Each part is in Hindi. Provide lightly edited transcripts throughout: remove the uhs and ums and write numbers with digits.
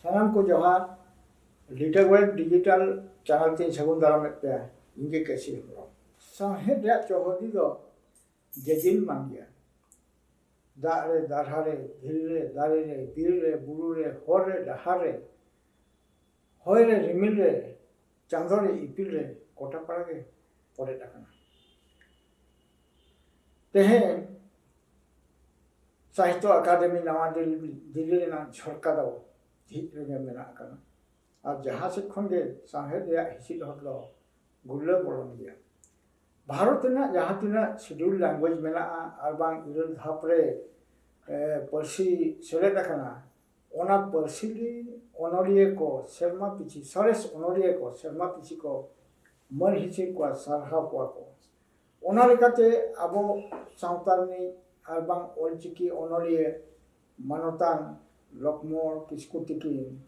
सानाम को जोहार लीटर वेब डिजिटल चैनल तीन सगुन दाराम पे इंगे कैसी हो साहे रे चौहदी दो जेजिल मांगिया दारे दारहारे धिरे दारे रे बीर रे बुरु रे होर रे डहार रे होय रे रिमिल रे चांदो रे इपिल रे कोटा पड़ा के पड़े टाकना तेहे साहित्य अकादमी नवा दिल्ली ना झरका दो झीक रे मेना कना और जहाँ से खंगे साहेब या हिसिल हटलो गुल्ले बोलन गया भारत ना जहाँ तिना शेड्यूल लैंग्वेज मेना अरबांग इरल धापरे पर्सी सेले दखना ओना पर्सीली ओनोरिये को शर्मा पिछी सरेस ओनोरिये को शर्मा पिछी को मन हिसिल को सरहा को ओना लेकाते अबो सावतालनी अरबांग ओलचिकी ओनोरिये मानोतान लक्ष्मण किस्कु तिकिन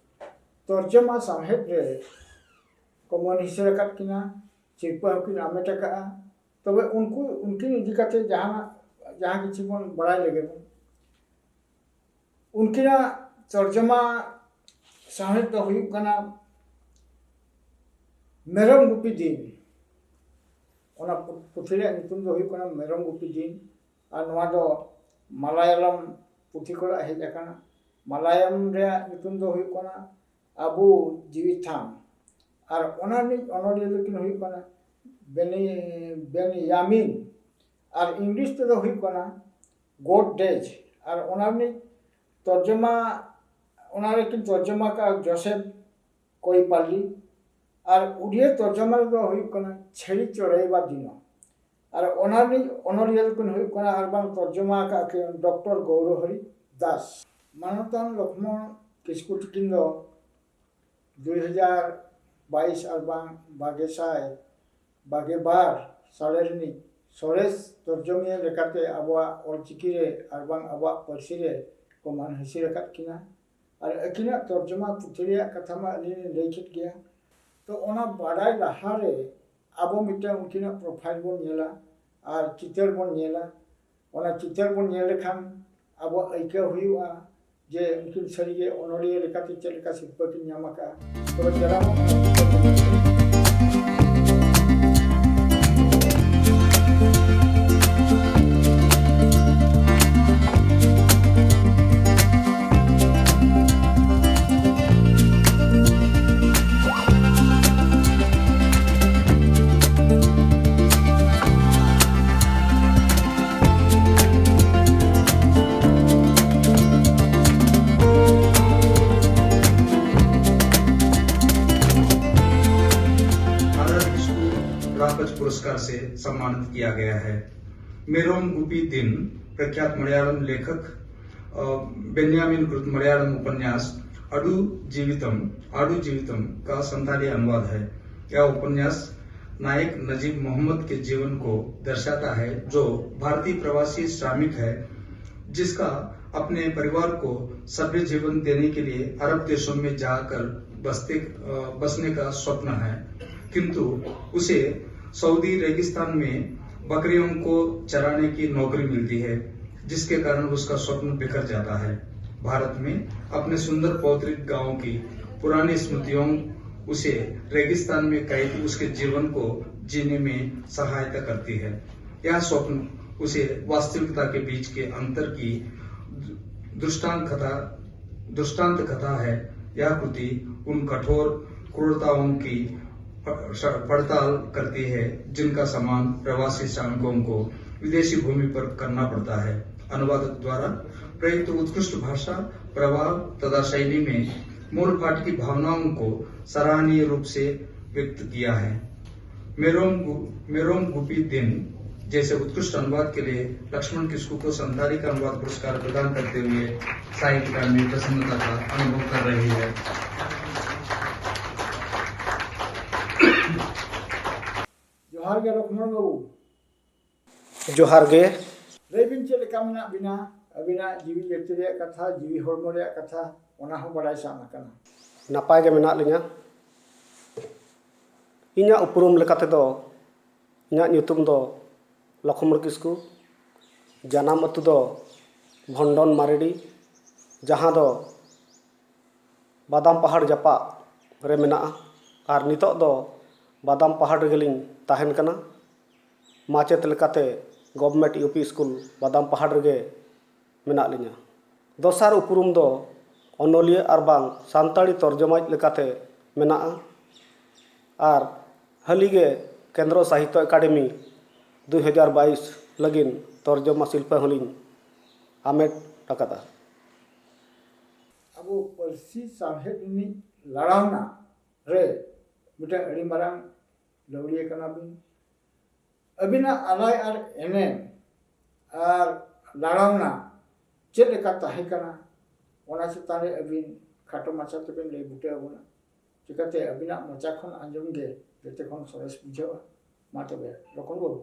तर्जमा साहेब रे को मन हिसिल कट किना चिरपा हकिन आमेटका तबे उनको उनकी इदिकाते जहाँ किसी बन बड़ा लगे उनकी ना तर्जमा साहेब तो हुई कना मेरम गुपी दिन ओना पुथिले नितुम दो हुई कना मेरम गुपी दिन और नवा दो मलयालम पुथि कोला हेज आकाना मलयालम रे नितुम दो हुई कना अबू जीविथाम और ओना नि ओनोडिया लेकिन हुई कना बेनियामिन और इंग्लिश ते दो हुई कना गॉड डेज और ओना नि तर्जमा ओना लेकिन तर्जमा का जोसेफ कोई पाली और उड़िया तर्जमा दो हुई कना छेड़ी चढ़ाईबा दिन और ओना नि ओनोडिया लेकिन हुई कना अरबान तर्जमा का के डॉक्टर गौरहरि दास मानतान लक्ष्मण किस्कु तिकिन दो 2022 अरबान बागेसाय बागेबार सालेरनी सोरेस तर्जमिया लेकाते आबवा ओलचिकी रे अरबान आबवा पर्सी रे को मान हसी रखत किना और अकिना तर्जमा पुथरिया कथा मा अलिने लेखित गया तो ओना बाडाय लहारे आबो मिटे उनकिना प्रोफाइल बन नेला और चित्र बन नेला ओना चित्र बन नेले खान आबो ऐके हुईवा जे उनकिन सरिगे ओनोडिया लेकाते चलका सिप्पा की न्यामका तो जरा पुरस्कार से सम्मानित किया गया है। मेरोम गुपी दिन प्रख्यात मलयालम लेखक बेन्यामिन कृत मलयालम उपन्यास आडू जीवितम का संताली अनुवाद है। यह उपन्यास नायक नजीब मोहम्मद के जीवन को दर्शाता है, जो भारतीय प्रवासी श्रमिक है, जिसका अपने परिवार को सभ्य जीवन देने के लिए अरब देशों में जाकर बसने का स्वप्न है, किंतु उसे सऊदी रेगिस्तान में बकरियों को चराने की नौकरी मिलती है, जिसके कारण उसका स्वप्न बिखर जाता है। भारत में अपने सुंदर पौतृक गांव की पुरानी स्मृतियों उसे रेगिस्तान में कैद उसके जीवन को जीने में सहायता करती है। यह स्वप्न उसे वास्तविकता के बीच के अंतर की दृष्टांत कथा है। यह कृति उन कठोर क्रूरताओं की पड़ताल करती है, जिनका सामना प्रवासी श्रमिकों को विदेशी भूमि पर करना पड़ता है। अनुवादक द्वारा प्रयुक्त उत्कृष्ट भाषा, प्रभाव तथा शैली में मूल पाठ की भावनाओं को सराहनीय रूप से व्यक्त किया है। मेरोम गुपी दिन जैसे उत्कृष्ट अनुवाद के लिए लक्ष्मण किस्कु को संताली का अनुवाद पुरस्कार प्रदान करते हुए साहित्यकार में प्रसन्नता का अनुभव कर रही है। जोहार गे लक्ष्मण बाबू जोहार गे रेबिन चले कामना बिना अबिना जीवी जर्ती कथा जीवी हड़मो कथा ओना हो बड़ाई सामना कना नपाय गे मेना लिया इना उपरुम लेकाते दो इना ᱧᱩᱛᱩᱢ दो लक्ष्मण किस्कु जानाम अतु दो भंडन मारेडी जहाँ दो बादाम पहाड़ जापा रे मेनाआ आर नितोग दो बादाम पहाड़ रेगेलिंग ताहेन कना माचेत लेकाते गवर्नमेंट यूपी स्कूल बादाम पहाड़ रेगे मेना लिया दोसार उपरुम दो ओनोलिया आर बांग सान्ताड़ी तर्जमाज लेकाते मेनाआ आर हालीगे केंद्र साहित्य एकाडेमी 2022 लगिन तर्जमा शिल्पा होलिंग आमेट टाकाता अब पार्सी साहेब ini लड़ावना रे मिटे अड़ी मारांग लौड़िया कना बिन अबिना आलाय आर एने आर लड़ावना चेक लेका ताहे कना ओना चितान रे अबिन खाटो माचा तबेन लई बुटे अबुना चिकाते अबिना मोचा खन आंजम गे जते खन सरस बुझावा मा तबे लखन बाबू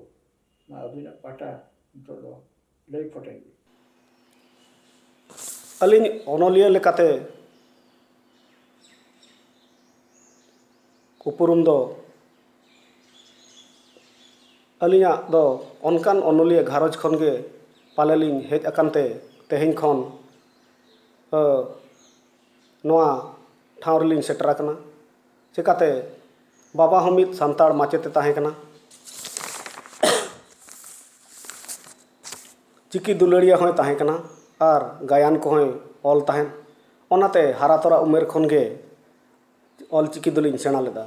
मा अबिना पाटा तो लई फटेंगे अलिन ओनोलिया लेकाते उपरुम दो अलिया दो अनकान ओनोलिया घारज खन गे पालेलिंग हेज अकानते तेहेन खन नोआ ठाव रेलिंग सेटरा कना चिकाते बाबा हमिद सान्ताड़ माचेते ताहे कना चिकी दुलड़िया होय ताहे कना आर गायन को ऑल ताहेन ओनाते हारा तोरा उमेर खन गे ऑल चिकी दोलिंग सेना लेदा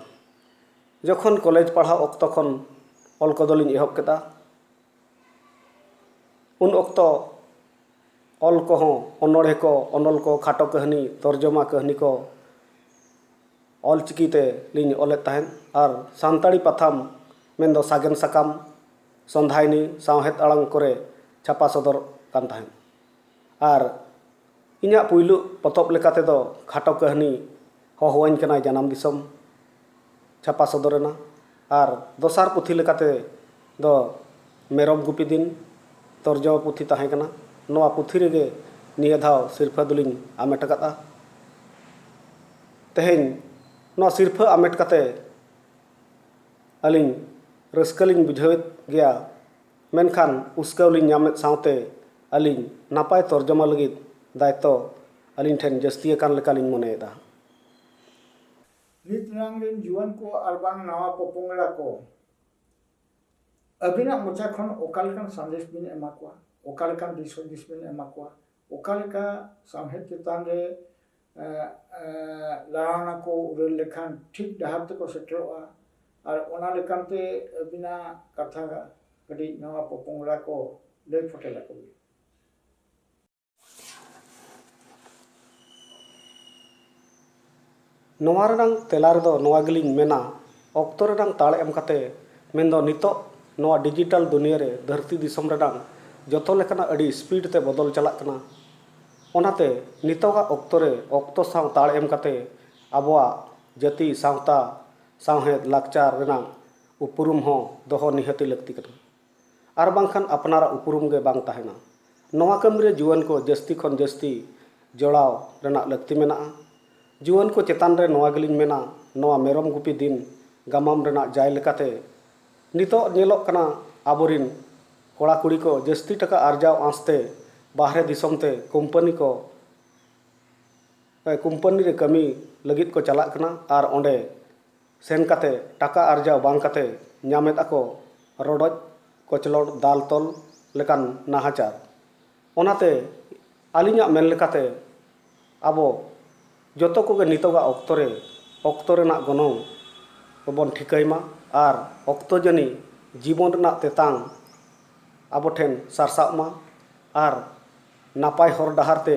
जखन कॉलेज पढ़ा ऑक्तो खन ऑल को दोलिंग एहब केदा उन ऑक्तो ऑल को अनोड़े को अनल को खाटो कहानी तर्जमा कहानी को ऑल चिकीते लिंग ऑले ताहेन आर सान्ताड़ी पाथाम मेंदो सागेन साकाम संधायनी सावहेद आड़ांग करे छापा सदर कान ताहेन आर इन्या पुइलु पतब लेकाते दो खाटो कहानी होहवाइन कना जानम दिसम छापा सदरना आर दोसार पुथी लेकाते दो मेरम गुपी दिन तर्जमा पुथी ताहे कना नोआ पुथी रेगे निया धाव सिरफा दुलिंग आमेट कता तेहेन नोआ सिरफा आमेट कते अलिंग रस्कलिंग बुझावेत गया मेनखान उस्कावलिंग नामेत सावते अलिंग नापाय तर्जमा लगित दायित्व अलिंग ठेन जस्ती कान लेकालिंग मोनेदा नितनांग रेन जुआन को अरबांग नावा पोपोंगड़ा को अबिना मोचा खन ओकालकान संदेश बिन एमा को ओकालकान दिस बिन एमा को ओकालका सामहेद चितान रे लड़ाना को उरल लेखान ठीक डहार को सेटरोआ और ओना लेकानते अबिना कथा कडी नावा पोपोंगड़ा को ले फटेला को नोआ रडांग तेला रेदो नोआ गिलिंग मेना ऑक्तो रडांग ताड़ एम कते मेंदो नितो नोआ डिजिटल दुनिया रे धरती दिसम रडांग जतो लेकाना अड़ी स्पीड ते बदल चलाक कना ओनाते नितोगा ऑक्तो रे ऑक्तो साव ताड़ एम कते आबोआ जाति सावता सावहेद लाकचार रेनांग उपरुम हो दोहो निहति लगती कना आर बांखान अपनारा उपरुम गे बांग ताहेना नोआ कम रे जुआन को जस्ती खन जस्ती जोड़ाव रेना लगती मेना जुआन को चेतान रे नोआ गिलिंग मेना नोआ मेरम गुपी दिन गामाम रेना जाय लेकाते नितो नेलोक कना आबोरिन कोड़ा कुड़ी को जस्ती टका आर्जाव आंसते बाहरे दिसमते कंपनी रे कमी लगित को चलाक कना आर ओंडे सेन काते टाका आर्जाव बांग काते ᱧᱟᱢᱮᱫ ᱟᱠᱚ ᱨᱚᱰᱚᱡ ᱠᱚᱪᱞᱚᱲ ᱫᱟᱞ ᱛᱚᱞ ᱞᱮᱠᱟᱱ ᱱᱟᱦᱟᱪᱟᱨ ᱚᱱᱟᱛᱮ ᱟᱹᱞᱤᱧᱟᱜ ᱢᱮᱱ ᱞᱮᱠᱟᱛᱮ ᱟᱵᱚ ᱡᱚᱛᱚ ᱠᱚᱜᱮ ᱱᱤᱛᱚᱜᱟᱜ ᱚᱠᱛᱚ ᱨᱮᱱᱟᱜ ᱜᱚᱱᱚᱝ ᱵᱚᱱ ᱴᱷᱤᱠᱟᱹᱭ ᱢᱟ ᱟᱨ ᱚᱠᱛᱚ ᱡᱟᱹᱱᱤ ᱡᱤᱵᱚᱱ ᱨᱮᱱᱟᱜ ᱛᱮᱛᱟᱝ ᱟᱵᱚ ᱴᱷᱮᱱ ᱥᱟᱨᱥᱟᱜ ᱢᱟ ᱟᱨ ᱱᱟᱯᱟᱭ ᱦᱚᱨ ᱰᱟᱦᱟᱨ ᱛᱮ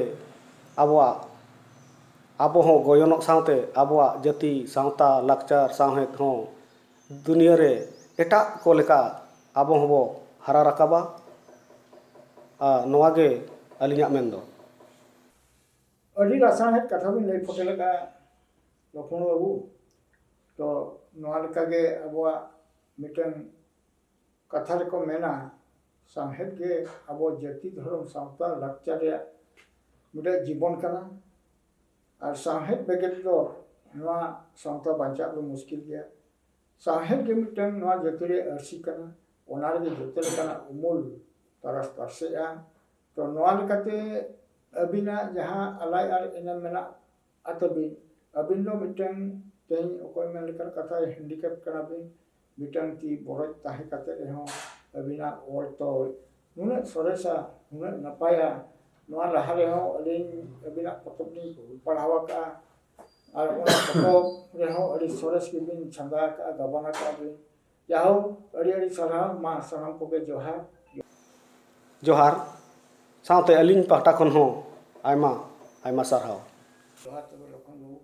ᱟᱵᱚ ᱦᱚᱸ ᱜᱚᱭᱚᱱᱚᱜ ᱥᱟᱶᱛᱮ ᱟᱵᱚᱣᱟᱜ ᱡᱟᱹᱛᱤ ᱥᱟᱶᱛᱟ ᱞᱟᱠᱪᱟᱨ ᱥᱟᱶᱦᱮᱫ ᱦᱚᱸ दुनिया रे एटा को लेका आबो हबो हारा राकाबा नोवागे अलिया मेन दो अड़ी रासायनिक कथा भी नहीं फटे लगा लखन बाबू तो नोवा लेका गे आबो मिटन कथा रे को मेना सामहेद गे आबो जाति धर्म सावता लाकचार रे मिटे जीवन कना और सामहेद बेगे तो नोवा सावता बांचा दो मुश्किल गया साहेब के मिटन नवा जतरे अर्सी कना ओनार के जतरे कना उमूल तरस तरसेया तो नवा लेकाते अबिना जहां अलाय आर एना मेना ᱟᱛᱚᱵᱤᱱ ᱟᱹᱵᱤᱱ ᱫᱚ ᱢᱤᱫᱴᱟᱝ ᱛᱮᱦᱮᱧ ᱚᱠᱚᱭ ᱢᱮᱱ ᱞᱮᱠᱟᱱ ᱠᱟᱛᱷᱟ ᱦᱮᱱᱰᱤᱠᱮᱯ ᱠᱟᱱᱟ ᱵᱤᱱ ᱢᱤᱫᱴᱟᱝ ᱛᱤ ᱵᱚᱨᱚᱡ ᱛᱟᱦᱮᱸ ᱠᱟᱛᱮ ᱨᱮᱦᱚᱸ ᱟᱹᱵᱤᱱᱟᱜ ᱚᱞ ᱛᱚᱞ ᱱᱩᱱᱟᱹᱜ ᱥᱚᱨᱮᱥᱟ ᱱᱩᱱᱟᱹᱜ ᱱᱟᱯᱟᱭᱟ ᱱᱚᱣᱟ ᱞᱟᱦᱟ ᱨᱮᱦᱚᱸ ᱟᱹᱞᱤᱧ ᱟᱹᱵᱤᱱᱟᱜ ᱯᱚᱛᱚᱵ ᱞᱤᱧ ᱯᱟᱲᱦᱟᱣ ᱟᱠᱟᱜᱼᱟ ᱟᱨ ᱚᱱᱟ ᱯᱚᱛᱚᱵ ᱨᱮᱦᱚᱸ ᱟᱹᱰᱤ ᱥᱚᱨᱮᱥ ᱜᱮᱵᱤᱱ ᱪᱷᱟᱸᱫᱟ ᱟᱠᱟᱜᱼᱟ ᱜᱟᱵᱟᱱ ᱟᱠᱟᱜᱼᱟ ᱵᱤᱱ ᱡᱟᱦᱳᱠ ᱟᱹᱰᱤ ᱥᱟᱨᱦᱟᱣ ᱢᱟ ᱥᱟᱱᱟᱢ ᱠᱚᱜᱮ ᱡᱚᱦᱟᱨ ᱡᱚᱦᱟᱨ ᱥᱟᱶᱛᱮ ᱟᱹᱞᱤᱧ ᱯᱟᱦᱴᱟ ᱠᱷᱚᱱ ᱦᱚᱸ ᱟᱭᱢᱟ ᱟᱭᱢᱟ ᱥᱟᱨᱦᱟᱣ ᱡᱚᱦᱟᱨ ᱛᱚᱵᱮ ᱞᱚᱠᱷᱚᱱ ᱵᱟᱹᱵᱩ